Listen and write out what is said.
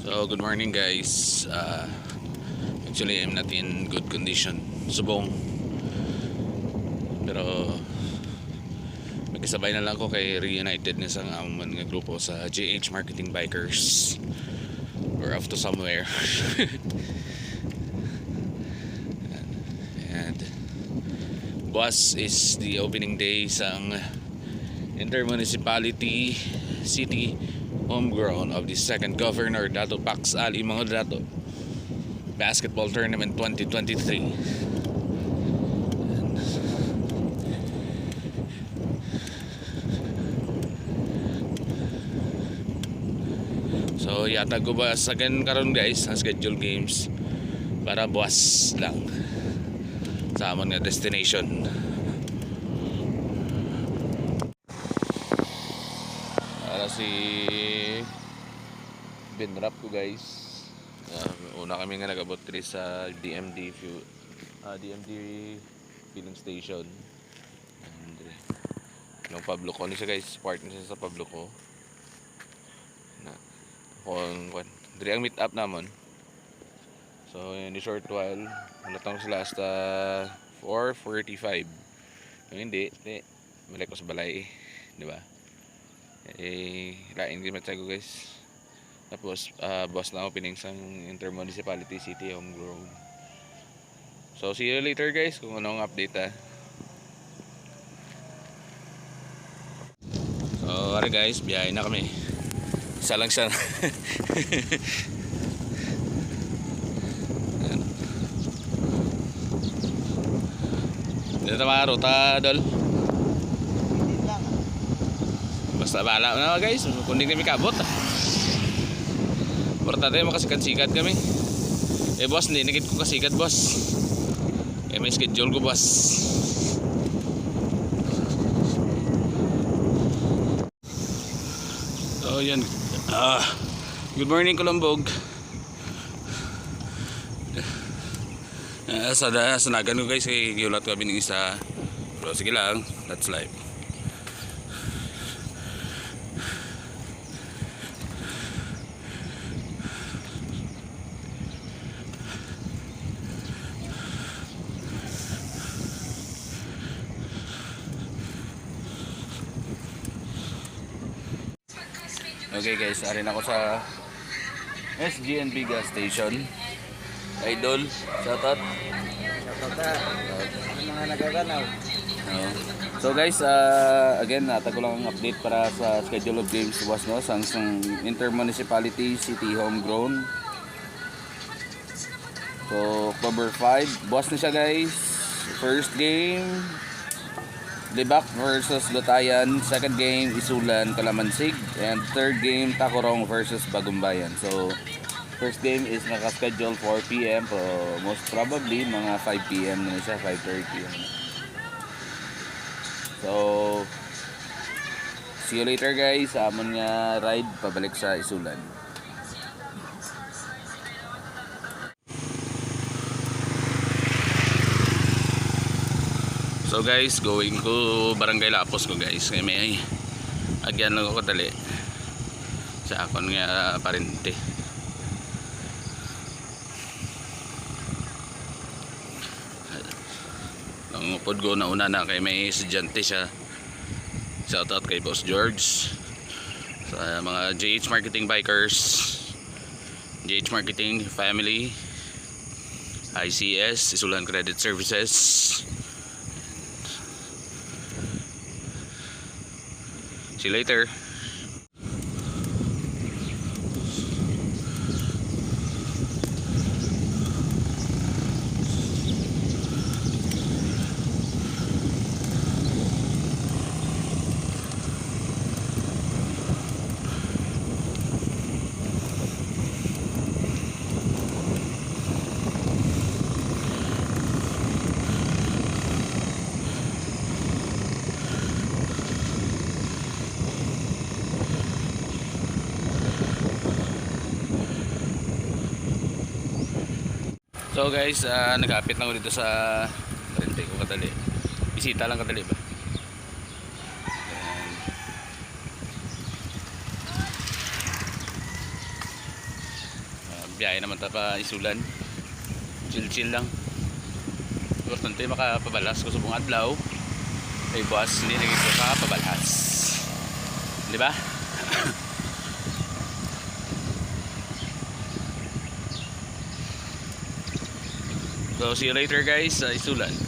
So good morning guys. Actually I'm not in good condition. Subong. Pero magkasabay na lang ko kay Reunited na isang amon nga grupo sa GH Marketing Bikers. We're off to somewhere. And buwas is the opening day sang Intermunicipality City Homegrown of the second Governor Dato Pax Ali mga Dato Basketball Tournament 2023. So yata ko ba sagan karon guys ang schedule games para buwas lang sa amon nga destination. Para si binrap ko guys. Una kami nga nagabot diri sa DMD filling station. And yung Pablo ko ni siya guys, partner siya sa Pablo ko. Na kung diri ang meet up namon. So in a short while, nalatang sila hasta 4:45. Kung hindi, balik ko sa balay, di ba? Lain din matyago guys. Tapos boss na opening sa Intermunicipality City Homegrown. So see you later guys kung anong update ha. So ari guys, biyahe na kami. Isa lang siya. Dito mga ruta dol. Basta bala na guys, kundi kami kabot. Importante makasikat-sikat kami. Boss, hindi nakit ko kasikat boss. May schedule ko boss. So yan. Good morning Kulumbog. Sanagan ko guys kay giulat ko bining isa. Pero sige lang, that's life. Okay guys, arin ako sa SGNB gas station. Idol, shoutout. Shoutout na. Mga nagaganaw. So guys, again, natago lang ang update para sa schedule of games was no sang Intermunicipality City Homegrown. So October 5, buwas na siya guys. First game, Libak versus Lutayan. Second game, Isulan, Kalamansig. And third game, Tacorong versus Bagumbayan. So first game is naka-schedule 4 PM, pero most probably mga 5 PM na siya, 5:30. So see you later guys, amon nga ride pabalik sa Isulan. So guys, going to Barangay Lapos ko guys. Kaya may agyan lang ako dali sa akon nga parente. Ang upod ko na una na kay may estudyante siya. Shoutout kay Boss George. Sa mga GH Marketing Bikers, GH Marketing Family, ICS, Isulan Credit Services. See you later. So guys, nag-apit na ako dito sa parente ko kadali. Bisita lang kadali ba? biyahe naman ta pa isulan. Chill lang. Importante makapabalas ko subong adlaw. Ay boss, hindi naging ko makapabalas. Di ba? So see you later guys sa isulan.